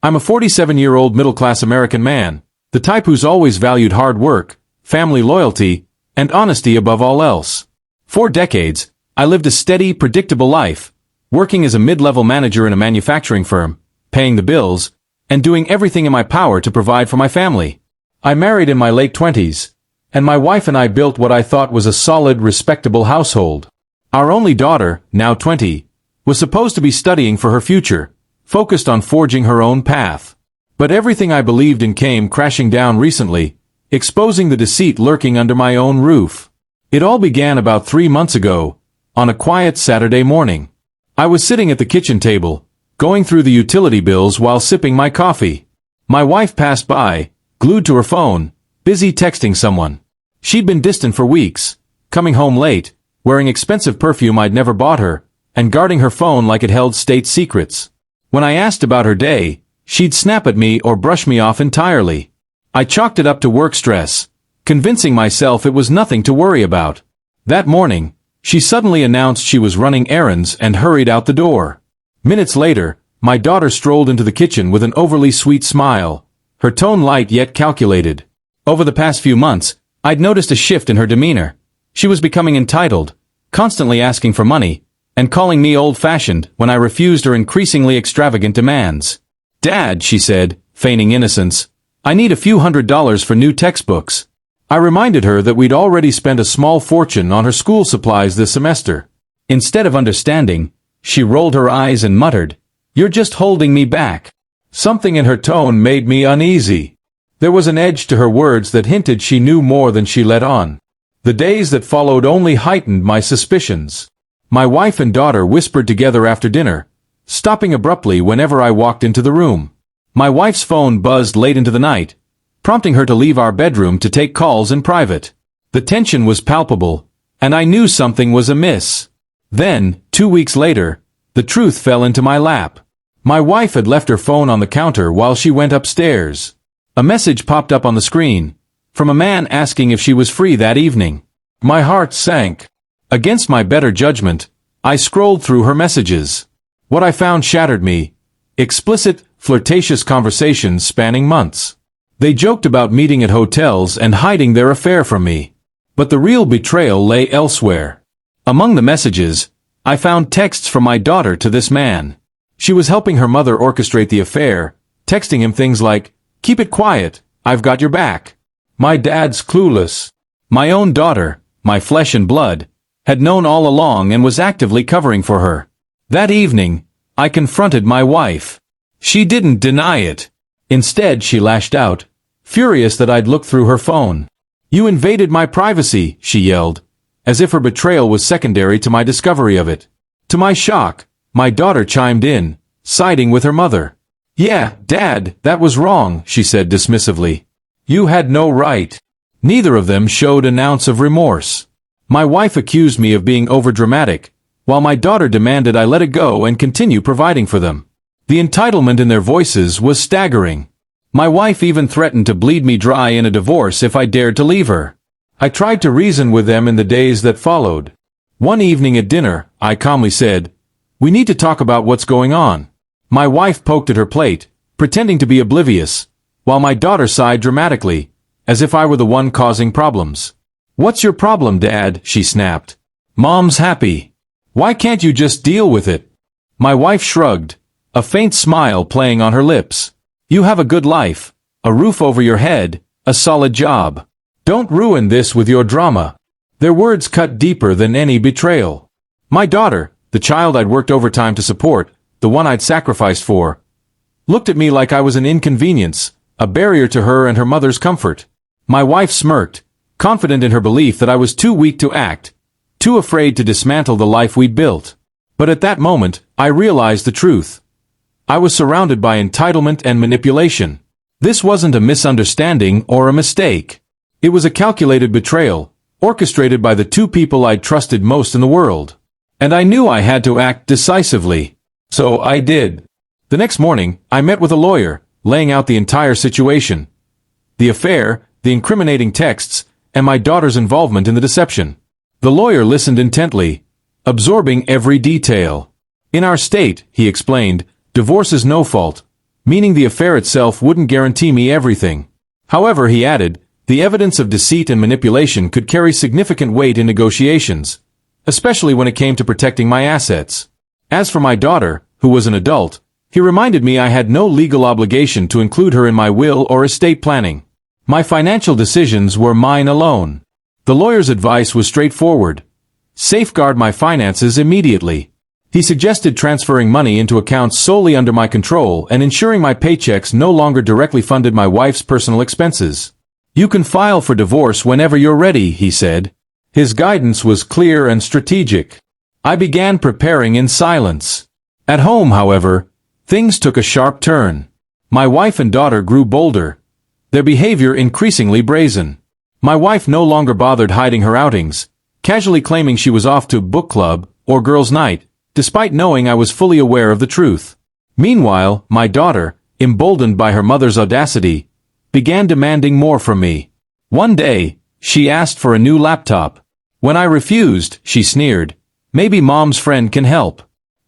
I'm a 47-year-old middle-class American man, the type who's always valued hard work, family loyalty, and honesty above all else. For decades, I lived a steady, predictable life, working as a mid-level manager in a manufacturing firm, paying the bills, and doing everything in my power to provide for my family. I married in my late 20s, and my wife and I built what I thought was a solid, respectable household. Our only daughter, now 20, was supposed to be studying for her future, focused on forging her own path. But everything I believed in came crashing down recently, exposing the deceit lurking under my own roof. It all began about 3 months ago, on a quiet Saturday morning. I was sitting at the kitchen table, going through the utility bills while sipping my coffee. My wife passed by, glued to her phone, busy texting someone. She'd been distant for weeks, coming home late, wearing expensive perfume I'd never bought her, and guarding her phone like it held state secrets. When I asked about her day, she'd snap at me or brush me off entirely. I chalked it up to work stress, convincing myself it was nothing to worry about. That morning, she suddenly announced she was running errands and hurried out the door. Minutes later, my daughter strolled into the kitchen with an overly sweet smile, her tone light yet calculated. Over the past few months, I'd noticed a shift in her demeanor. She was becoming entitled, constantly asking for money, and calling me old-fashioned when I refused her increasingly extravagant demands. "Dad," she said, feigning innocence, "I need a few $100s for new textbooks." I reminded her that we'd already spent a small fortune on her school supplies this semester. Instead of understanding, she rolled her eyes and muttered, "You're just holding me back." Something in her tone made me uneasy. There was an edge to her words that hinted she knew more than she let on. The days that followed only heightened my suspicions. My wife and daughter whispered together after dinner, stopping abruptly whenever I walked into the room. My wife's phone buzzed late into the night, prompting her to leave our bedroom to take calls in private. The tension was palpable, and I knew something was amiss. Then, 2 weeks later, the truth fell into my lap. My wife had left her phone on the counter while she went upstairs. A message popped up on the screen, from a man asking if she was free that evening. My heart sank. Against my better judgment, I scrolled through her messages. What I found shattered me. Explicit, flirtatious conversations spanning months. They joked about meeting at hotels and hiding their affair from me. But the real betrayal lay elsewhere. Among the messages, I found texts from my daughter to this man. She was helping her mother orchestrate the affair, texting him things like, "Keep it quiet, I've got your back." My dad's clueless. My own daughter, my flesh and blood, had known all along and was actively covering for her. That evening, I confronted my wife. She didn't deny it. Instead, she lashed out, furious that I'd looked through her phone. "You invaded my privacy," she yelled, as if her betrayal was secondary to my discovery of it. To my shock, my daughter chimed in, siding with her mother. "Yeah, Dad, that was wrong," she said dismissively. "You had no right." Neither of them showed an ounce of remorse. My wife accused me of being overdramatic, while my daughter demanded I let it go and continue providing for them. The entitlement in their voices was staggering. My wife even threatened to bleed me dry in a divorce if I dared to leave her. I tried to reason with them in the days that followed. One evening at dinner, I calmly said, "We need to talk about what's going on." My wife poked at her plate, pretending to be oblivious, while my daughter sighed dramatically, as if I were the one causing problems. "What's your problem, Dad?" she snapped. "Mom's happy. Why can't you just deal with it?" My wife shrugged, a faint smile playing on her lips. "You have a good life, a roof over your head, a solid job. Don't ruin this with your drama." Their words cut deeper than any betrayal. My daughter, the child I'd worked overtime to support, the one I'd sacrificed for, looked at me like I was an inconvenience, a barrier to her and her mother's comfort. My wife smirked, confident in her belief that I was too weak to act, too afraid to dismantle the life we'd built. But at that moment, I realized the truth. I was surrounded by entitlement and manipulation. This wasn't a misunderstanding or a mistake. It was a calculated betrayal, orchestrated by the two people I'd trusted most in the world. And I knew I had to act decisively. So I did. The next morning, I met with a lawyer, laying out the entire situation. The affair, the incriminating texts, and my daughter's involvement in the deception. The lawyer listened intently, absorbing every detail. "In our state," he explained, "divorce is no fault, meaning the affair itself wouldn't guarantee me everything. However, he added, the evidence of deceit and manipulation could carry significant weight in negotiations, especially when it came to protecting my assets. As for my daughter, who was an adult, he reminded me I had no legal obligation to include her in my will or estate planning. My financial decisions were mine alone. The lawyer's advice was straightforward. Safeguard my finances immediately. He suggested transferring money into accounts solely under my control and ensuring my paychecks no longer directly funded my wife's personal expenses. You can file for divorce whenever you're ready, he said. His guidance was clear and strategic. I began preparing in silence. At home, however, things took a sharp turn. My wife and daughter grew bolder, their behavior increasingly brazen. My wife no longer bothered hiding her outings, casually claiming she was off to book club or girls' night, despite knowing I was fully aware of the truth. Meanwhile, my daughter, emboldened by her mother's audacity, began demanding more from me. One day, she asked for a new laptop. When I refused, she sneered, "Maybe Mom's friend can help.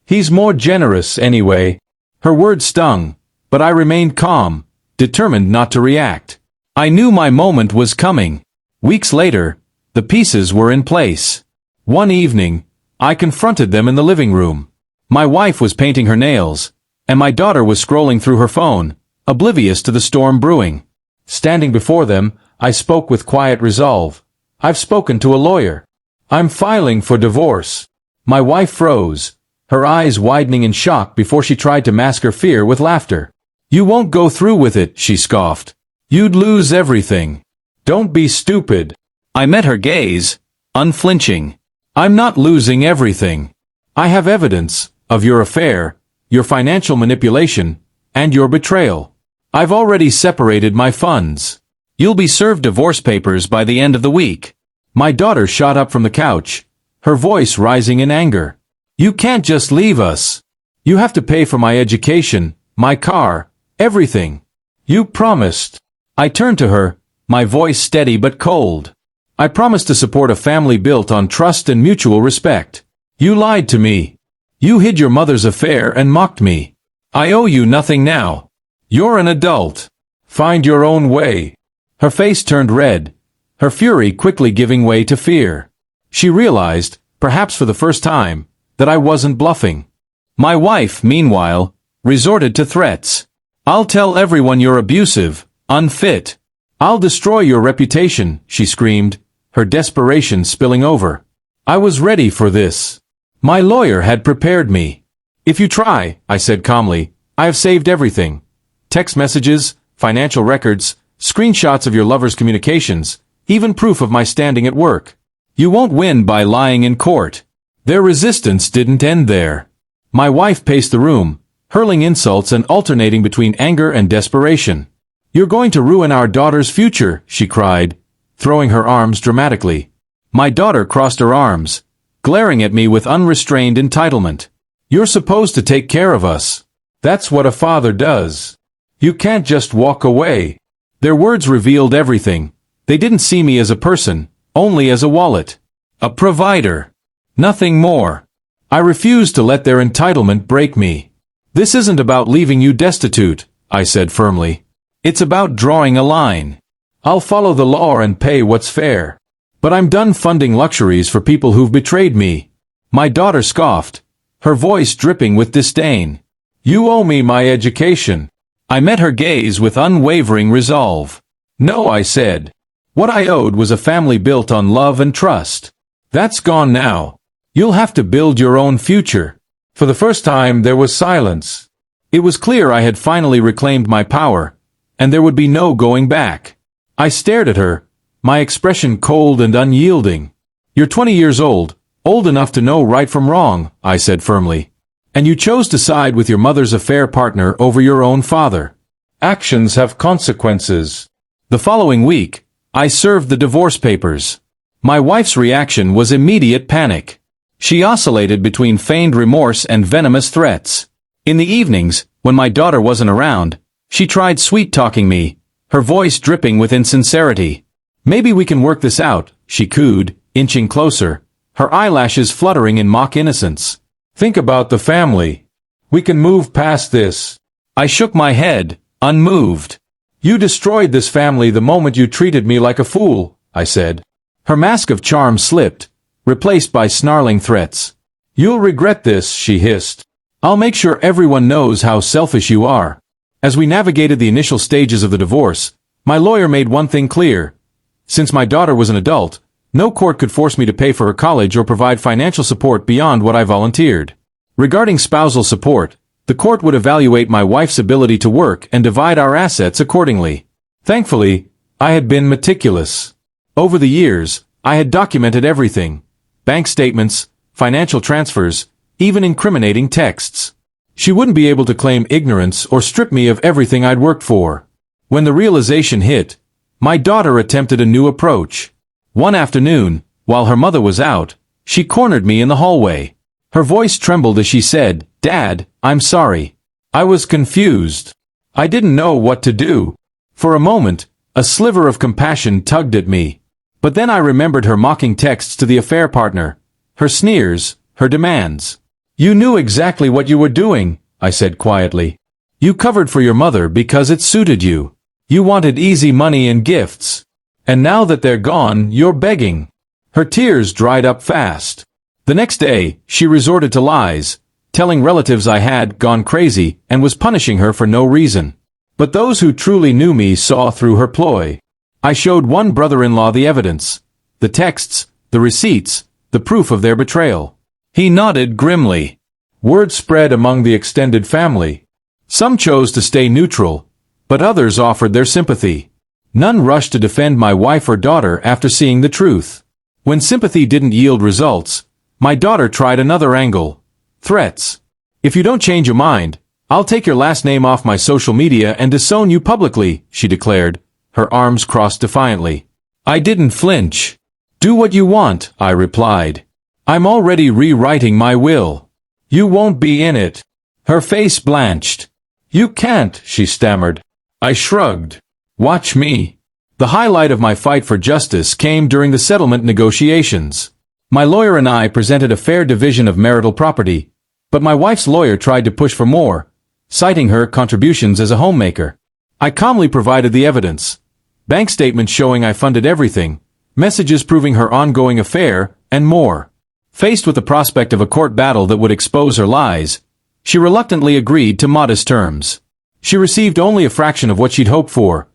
He's more generous anyway." Her words stung, but I remained calm, determined not to react. I knew my moment was coming. Weeks later, the pieces were in place. One evening, I confronted them in the living room. My wife was painting her nails, and my daughter was scrolling through her phone, oblivious to the storm brewing. Standing before them, I spoke with quiet resolve. "I've spoken to a lawyer. I'm filing for divorce." My wife froze, her eyes widening in shock before she tried to mask her fear with laughter. "You won't go through with it," she scoffed. "You'd lose everything." "Don't be stupid." I met her gaze, unflinching. "I'm not losing everything. I have evidence of your affair, your financial manipulation, and your betrayal. I've already separated my funds. You'll be served divorce papers by the end of the week." My daughter shot up from the couch, her voice rising in anger. "You can't just leave us. You have to pay for my education, my car, everything. You promised." I turned to her, my voice steady but cold. "I promised to support a family built on trust and mutual respect. You lied to me. You hid your mother's affair and mocked me. I owe you nothing now. You're an adult. Find your own way." Her face turned red, her fury quickly giving way to fear. She realized, perhaps for the first time, that I wasn't bluffing. My wife, meanwhile, resorted to threats. "I'll tell everyone you're abusive, unfit. I'll destroy your reputation," she screamed, her desperation spilling over. I was ready for this. My lawyer had prepared me. "If you try," I said calmly, "I have saved everything. Text messages, financial records, screenshots of your lover's communications, even proof of my standing at work. You won't win by lying in court." Their resistance didn't end there. My wife paced the room, hurling insults and alternating between anger and desperation. "You're going to ruin our daughter's future," she cried, throwing her arms dramatically. My daughter crossed her arms, glaring at me with unrestrained entitlement. "You're supposed to take care of us. That's what a father does. You can't just walk away." Their words revealed everything. They didn't see me as a person, only as a wallet. A provider. Nothing more. I refused to let their entitlement break me. "This isn't about leaving you destitute," I said firmly. "It's about drawing a line. I'll follow the law and pay what's fair. But I'm done funding luxuries for people who've betrayed me." My daughter scoffed, her voice dripping with disdain. "You owe me my education." I met her gaze with unwavering resolve. "No," I said. "What I owed was a family built on love and trust. That's gone now. You'll have to build your own future." For the first time, there was silence. It was clear I had finally reclaimed my power, and there would be no going back. I stared at her, my expression cold and unyielding. "You're 20 years old enough to know right from wrong," I said firmly. "And you chose to side with your mother's affair partner over your own father. Actions have consequences." The following week, I served the divorce papers. My wife's reaction was immediate panic. She oscillated between feigned remorse and venomous threats. In the evenings, when my daughter wasn't around, she tried sweet-talking me, her voice dripping with insincerity. "Maybe we can work this out," she cooed, inching closer, her eyelashes fluttering in mock innocence. "Think about the family. We can move past this." I shook my head, unmoved. You destroyed this family the moment you treated me like a fool, I said. Her mask of charm slipped, replaced by snarling threats. You'll regret this, she hissed. I'll make sure everyone knows how selfish you are. As we navigated the initial stages of the divorce, my lawyer made one thing clear. Since my daughter was an adult, no court could force me to pay for her college or provide financial support beyond what I volunteered. Regarding spousal support, the court would evaluate my wife's ability to work and divide our assets accordingly. Thankfully, I had been meticulous. Over the years, I had documented everything. Bank statements, financial transfers, even incriminating texts. She wouldn't be able to claim ignorance or strip me of everything I'd worked for. When the realization hit, my daughter attempted a new approach. One afternoon, while her mother was out, she cornered me in the hallway. Her voice trembled as she said, "Dad, I'm sorry. I was confused. I didn't know what to do." For a moment, a sliver of compassion tugged at me. But then I remembered her mocking texts to the affair partner, her sneers, her demands. "You knew exactly what you were doing," I said quietly. "You covered for your mother because it suited you. You wanted easy money and gifts. And now that they're gone, you're begging." Her tears dried up fast. The next day, she resorted to lies, telling relatives I had gone crazy and was punishing her for no reason. But those who truly knew me saw through her ploy. I showed one brother-in-law the evidence, the texts, the receipts, the proof of their betrayal. He nodded grimly. Word spread among the extended family. Some chose to stay neutral, but others offered their sympathy. None rushed to defend my wife or daughter after seeing the truth. When sympathy didn't yield results, my daughter tried another angle. Threats. "If you don't change your mind, I'll take your last name off my social media and disown you publicly," she declared, her arms crossed defiantly. I didn't flinch. "Do what you want," I replied. "I'm already rewriting my will. You won't be in it." Her face blanched. "You can't," she stammered. I shrugged. "Watch me." The highlight of my fight for justice came during the settlement negotiations. My lawyer and I presented a fair division of marital property, but my wife's lawyer tried to push for more, citing her contributions as a homemaker. I calmly provided the evidence. Bank statements showing I funded everything, messages proving her ongoing affair, and more. Faced with the prospect of a court battle that would expose her lies, she reluctantly agreed to modest terms. She received only a fraction of what she'd hoped for.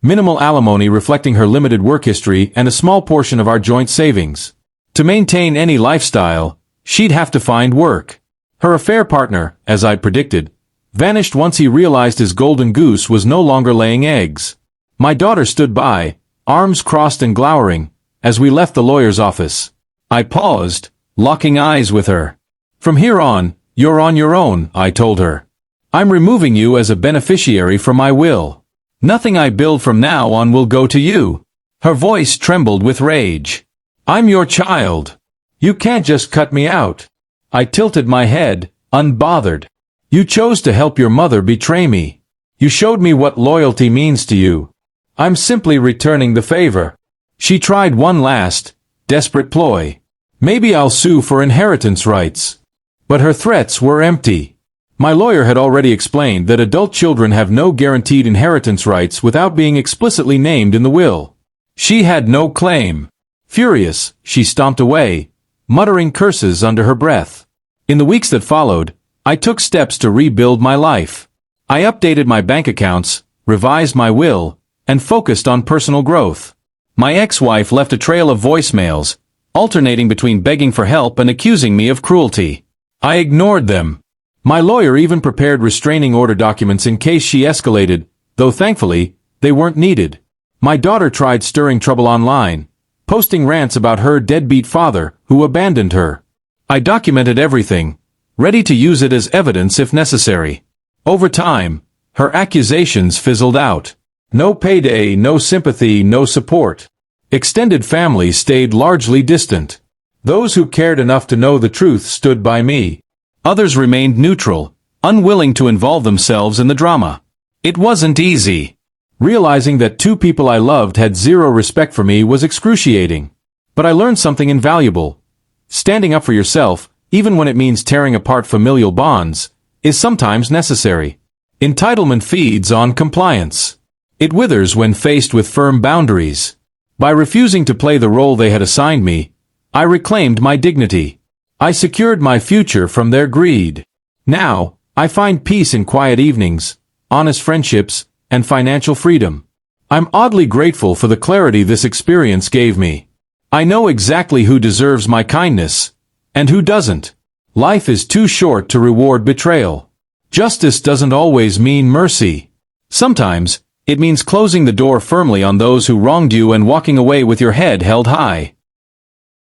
Minimal alimony reflecting her limited work history and a small portion of our joint savings. To maintain any lifestyle, she'd have to find work. Her affair partner, as I'd predicted, vanished once he realized his golden goose was no longer laying eggs. My daughter stood by, arms crossed and glowering, as we left the lawyer's office. I paused, locking eyes with her. "From here on, you're on your own," I told her. "I'm removing you as a beneficiary from my will. Nothing I build from now on will go to you." Her voice trembled with rage. "I'm your child. You can't just cut me out." I tilted my head, unbothered. "You chose to help your mother betray me. You showed me what loyalty means to you. I'm simply returning the favor." She tried one last, desperate ploy. "Maybe I'll sue for inheritance rights." But her threats were empty. My lawyer had already explained that adult children have no guaranteed inheritance rights without being explicitly named in the will. She had no claim. Furious, she stomped away, muttering curses under her breath. In the weeks that followed, I took steps to rebuild my life. I updated my bank accounts, revised my will, and focused on personal growth. My ex-wife left a trail of voicemails, alternating between begging for help and accusing me of cruelty. I ignored them. My lawyer even prepared restraining order documents in case she escalated, though thankfully, they weren't needed. My daughter tried stirring trouble online, posting rants about her deadbeat father, who abandoned her. I documented everything, ready to use it as evidence if necessary. Over time, her accusations fizzled out. No payday, no sympathy, no support. Extended family stayed largely distant. Those who cared enough to know the truth stood by me. Others remained neutral, unwilling to involve themselves in the drama. It wasn't easy. Realizing that two people I loved had zero respect for me was excruciating. But I learned something invaluable. Standing up for yourself, even when it means tearing apart familial bonds, is sometimes necessary. Entitlement feeds on compliance. It withers when faced with firm boundaries. By refusing to play the role they had assigned me, I reclaimed my dignity. I secured my future from their greed. Now, I find peace in quiet evenings, honest friendships, and financial freedom. I'm oddly grateful for the clarity this experience gave me. I know exactly who deserves my kindness, and who doesn't. Life is too short to reward betrayal. Justice doesn't always mean mercy. Sometimes, it means closing the door firmly on those who wronged you and walking away with your head held high.